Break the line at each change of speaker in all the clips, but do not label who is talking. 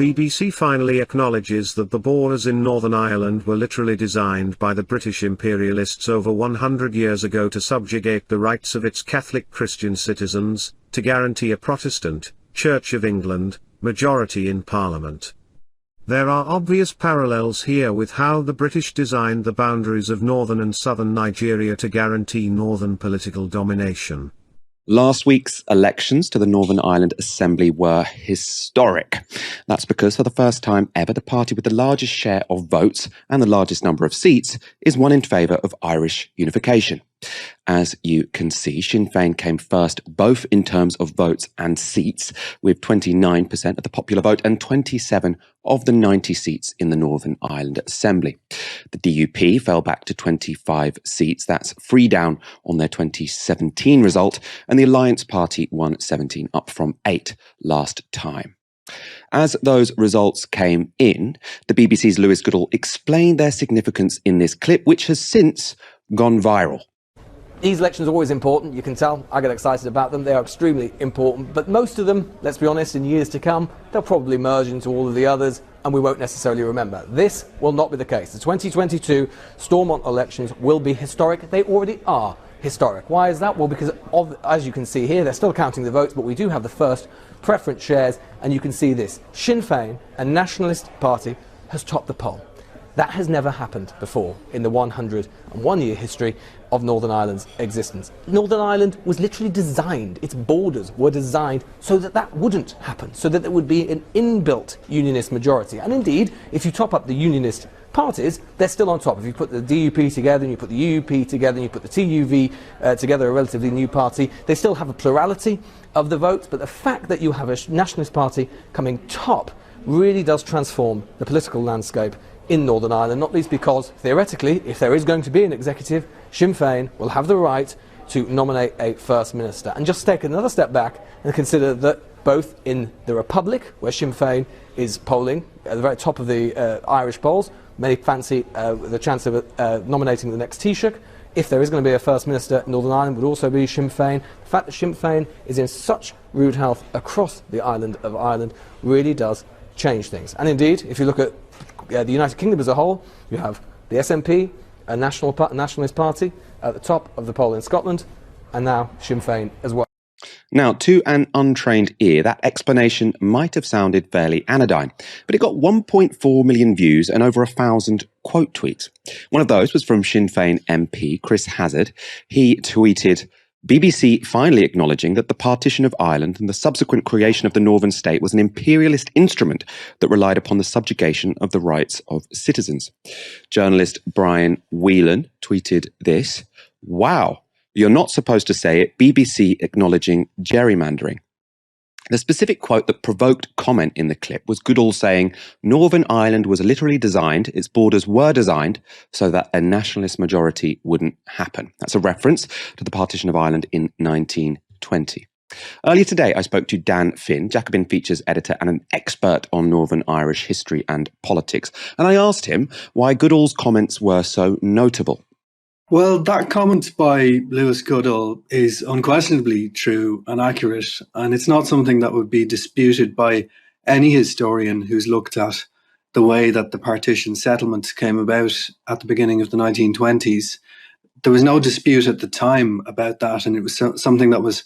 BBC finally acknowledges that the borders in Northern Ireland were literally designed by the British imperialists over 100 years ago to subjugate the rights of its Catholic Christian citizens, to guarantee a Protestant, Church of England, majority in Parliament. There are obvious parallels here with how the British designed the boundaries of northern and southern Nigeria to guarantee northern political domination.
Last week's elections to the Northern Ireland Assembly were historic. That's because for the first time ever, the party with the largest share of votes and the largest number of seats is one in favour of Irish unification. As you can see, Sinn Féin came first both in terms of votes and seats, with 29% of the popular vote and 27 of the 90 seats in the Northern Ireland Assembly. The DUP fell back to 25 seats, that's 3 down on their 2017 result, and the Alliance Party won 17, up from 8 last time. As those results came in, the BBC's Lewis Goodall explained their significance in this clip, which has since gone viral.
These elections are always important, you can tell. I get excited about them, they are extremely important. But most of them, let's be honest, in years to come, they'll probably merge into all of the others and we won't necessarily remember. This will not be the case. The 2022 Stormont elections will be historic. They already are historic. Why is that? Well, because as you can see here, they're still counting the votes, but we do have the first preference shares, and you can see this. Sinn Féin, a nationalist party, has topped the poll. That has never happened before in the 101-year history of Northern Ireland's existence. Northern Ireland was literally designed, its borders were designed so that that wouldn't happen, so that there would be an inbuilt unionist majority. And indeed, if you top up the unionist parties, they're still on top. If you put the DUP together and you put the UUP together and you put the TUV together, a relatively new party, they still have a plurality of the votes, but the fact that you have a nationalist party coming top really does transform the political landscape in Northern Ireland, not least because, theoretically, if there is going to be an executive, Sinn Féin will have the right to nominate a First Minister. And just take another step back and consider that both in the Republic, where Sinn Féin is polling at the very top of the Irish polls, many fancy the chance of nominating the next Taoiseach. If there is going to be a First Minister, Northern Ireland would also be Sinn Féin. The fact that Sinn Féin is in such rude health across the island of Ireland really does change things. And indeed, if you look at the United Kingdom as a whole, you have the SNP, a nationalist party, at the top of the poll in Scotland, and now Sinn Féin as well.
Now, to an untrained ear, that explanation might have sounded fairly anodyne, but it got 1.4 million views and over 1,000 quote tweets. One of those was from Sinn Féin MP Chris Hazard. He tweeted, BBC finally acknowledging that the partition of Ireland and the subsequent creation of the Northern State was an imperialist instrument that relied upon the subjugation of the rights of citizens. Journalist Brian Whelan tweeted this, "Wow, you're not supposed to say it, BBC acknowledging gerrymandering." The specific quote that provoked comment in the clip was Goodall saying, Northern Ireland was literally designed, its borders were designed, so that a nationalist majority wouldn't happen. That's a reference to the partition of Ireland in 1920. Earlier today, I spoke to Dan Finn, Jacobin Features editor and an expert on Northern Irish history and politics, and I asked him why Goodall's comments were so notable.
Well, that comment by Lewis Goodall is unquestionably true and accurate, and it's not something that would be disputed by any historian who's looked at the way that the partition settlement came about at the beginning of the 1920s. There was no dispute at the time about that, and it was something that was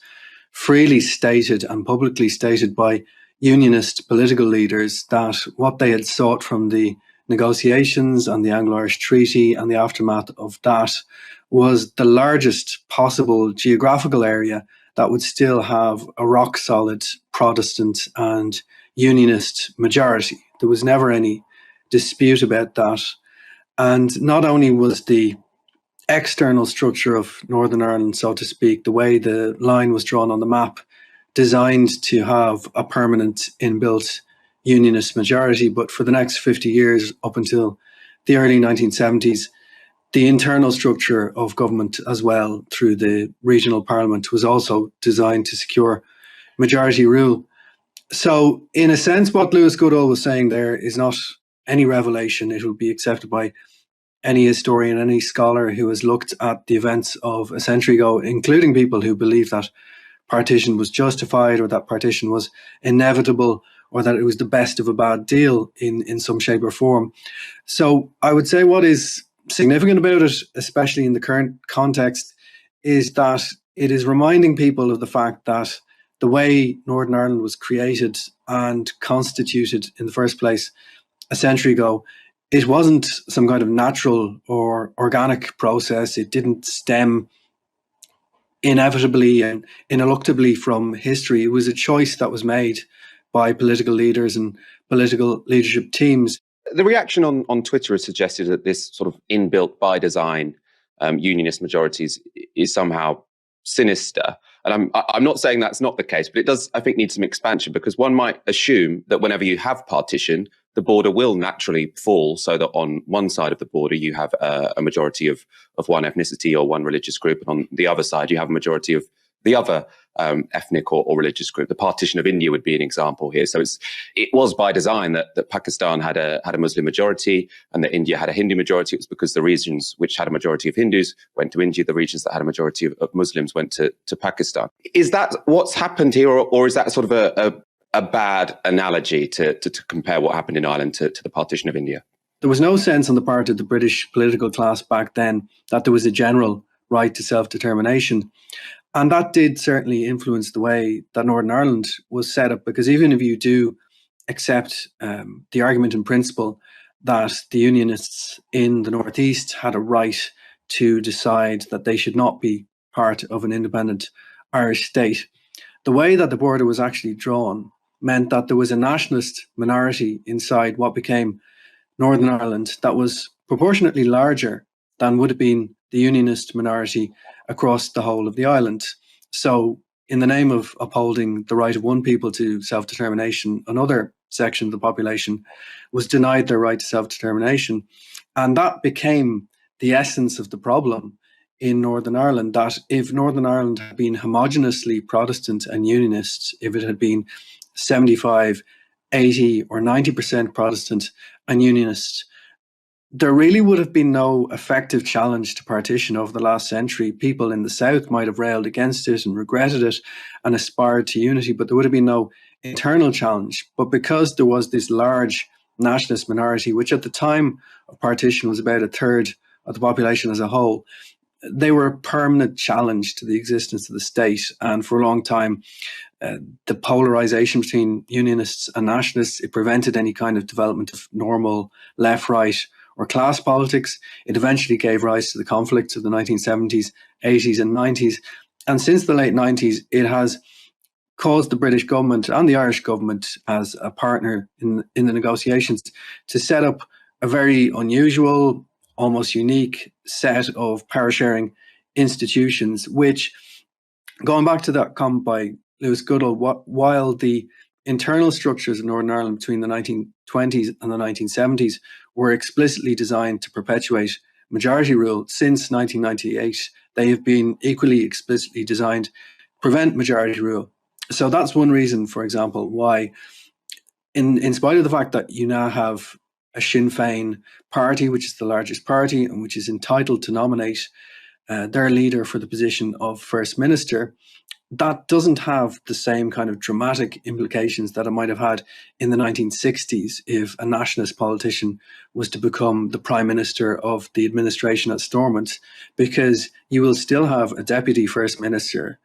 freely stated and publicly stated by unionist political leaders, that what they had sought from the negotiations and the Anglo-Irish Treaty and the aftermath of that was the largest possible geographical area that would still have a rock-solid Protestant and unionist majority. There was never any dispute about that. And not only was the external structure of Northern Ireland, so to speak, the way the line was drawn on the map, designed to have a permanent inbuilt unionist majority, but for the next 50 years, up until the early 1970s, the internal structure of government as well through the regional parliament was also designed to secure majority rule. So in a sense, what Lewis Goodall was saying there is not any revelation. It would be accepted by any historian, any scholar who has looked at the events of a century ago, including people who believe that partition was justified or that partition was inevitable, or that it was the best of a bad deal in some shape or form. So I would say what is significant about it, especially in the current context, is that it is reminding people of the fact that the way Northern Ireland was created and constituted in the first place a century ago, it wasn't some kind of natural or organic process. It didn't stem inevitably and ineluctably from history. It was a choice that was made by political leaders and political leadership teams.
The reaction on Twitter has suggested that this sort of inbuilt by design unionist majorities is somehow sinister. And I'm not saying that's not the case, but it does, I think, need some expansion, because one might assume that whenever you have partition, the border will naturally fall, so that on one side of the border you have a majority of one ethnicity or one religious group, and on the other side you have a majority of the other ethnic or religious group. The partition of India would be an example here. So it was by design that Pakistan had a Muslim majority and that India had a Hindu majority. It was because the regions which had a majority of Hindus went to India, the regions that had a majority of Muslims went to Pakistan. Is that what's happened here, or is that sort of a bad analogy to compare what happened in Ireland to the partition of India?
There was no sense on the part of the British political class back then that there was a general right to self-determination. And that did certainly influence the way that Northern Ireland was set up, because even if you do accept the argument in principle that the Unionists in the Northeast had a right to decide that they should not be part of an independent Irish state, the way that the border was actually drawn meant that there was a nationalist minority inside what became Northern Ireland that was proportionately larger than would have been the Unionist minority across the whole of the island. So in the name of upholding the right of one people to self-determination, another section of the population was denied their right to self-determination. And that became the essence of the problem in Northern Ireland, that if Northern Ireland had been homogeneously Protestant and Unionist, if it had been 75, 80 or 90% Protestant and Unionist, there really would have been no effective challenge to partition over the last century. People in the South might have railed against it and regretted it and aspired to unity, but there would have been no internal challenge. But because there was this large nationalist minority, which at the time of partition was about a third of the population as a whole, they were a permanent challenge to the existence of the state. And for a long time, the polarization between Unionists and nationalists, it prevented any kind of development of normal left-right or class politics. It eventually gave rise to the conflicts of the 1970s, 80s and 90s. And since the late 90s, it has caused the British government and the Irish government as a partner in the negotiations to set up a very unusual, almost unique set of power-sharing institutions, which, going back to that comment by Lewis Goodall, while the internal structures of Northern Ireland between the 1920s and the 1970s were explicitly designed to perpetuate majority rule, since 1998, they have been equally explicitly designed to prevent majority rule. So that's one reason, for example, why, in spite of the fact that you now have a Sinn Féin party, which is the largest party and which is entitled to nominate their leader for the position of First Minister, that doesn't have the same kind of dramatic implications that it might have had in the 1960s if a nationalist politician was to become the Prime Minister of the administration at Stormont, because you will still have a Deputy First Minister,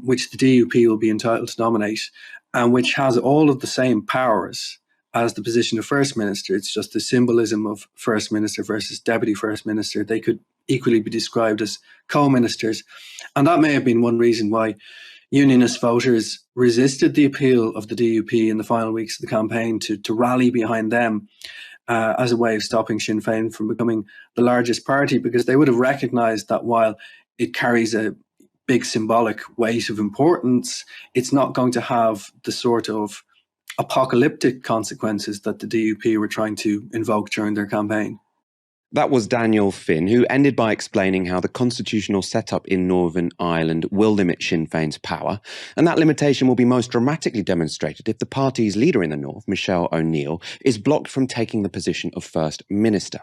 which the DUP will be entitled to nominate, and which has all of the same powers as the position of First Minister. It's just the symbolism of First Minister versus Deputy First Minister. They could equally be described as co-ministers. And that may have been one reason why Unionist voters resisted the appeal of the DUP in the final weeks of the campaign to rally behind them as a way of stopping Sinn Féin from becoming the largest party, because they would have recognised that while it carries a big symbolic weight of importance, it's not going to have the sort of apocalyptic consequences that the DUP were trying to invoke during their campaign.
That was Daniel Finn, who ended by explaining how the constitutional setup in Northern Ireland will limit Sinn Féin's power, and that limitation will be most dramatically demonstrated if the party's leader in the north, Michelle O'Neill, is blocked from taking the position of First Minister.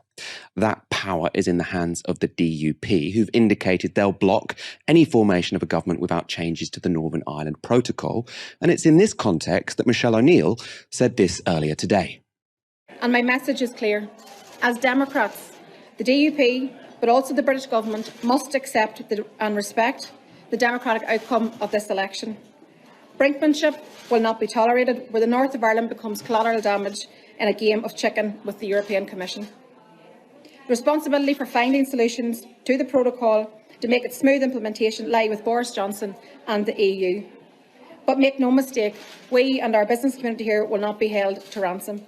That power is in the hands of the DUP, who've indicated they'll block any formation of a government without changes to the Northern Ireland Protocol, and it's in this context that Michelle O'Neill said this earlier today.
And my message is clear. As Democrats, the DUP, but also the British government, must accept and respect the democratic outcome of this election. Brinkmanship will not be tolerated where the north of Ireland becomes collateral damage in a game of chicken with the European Commission. The responsibility for finding solutions to the protocol to make its smooth implementation lie with Boris Johnson and the EU. But make no mistake, we and our business community here will not be held to ransom.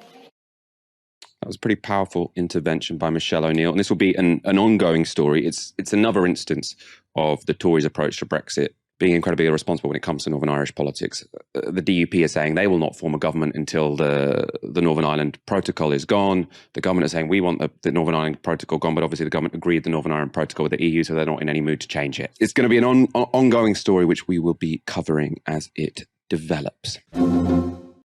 That was a pretty powerful intervention by Michelle O'Neill, and this will be an ongoing story. It's another instance of the Tories' approach to Brexit being incredibly irresponsible when it comes to Northern Irish politics. The DUP are saying they will not form a government until the Northern Ireland Protocol is gone. The government is saying we want the Northern Ireland Protocol gone, but obviously the government agreed the Northern Ireland Protocol with the EU, so they're not in any mood to change it. It's going to be an ongoing story which we will be covering as it develops.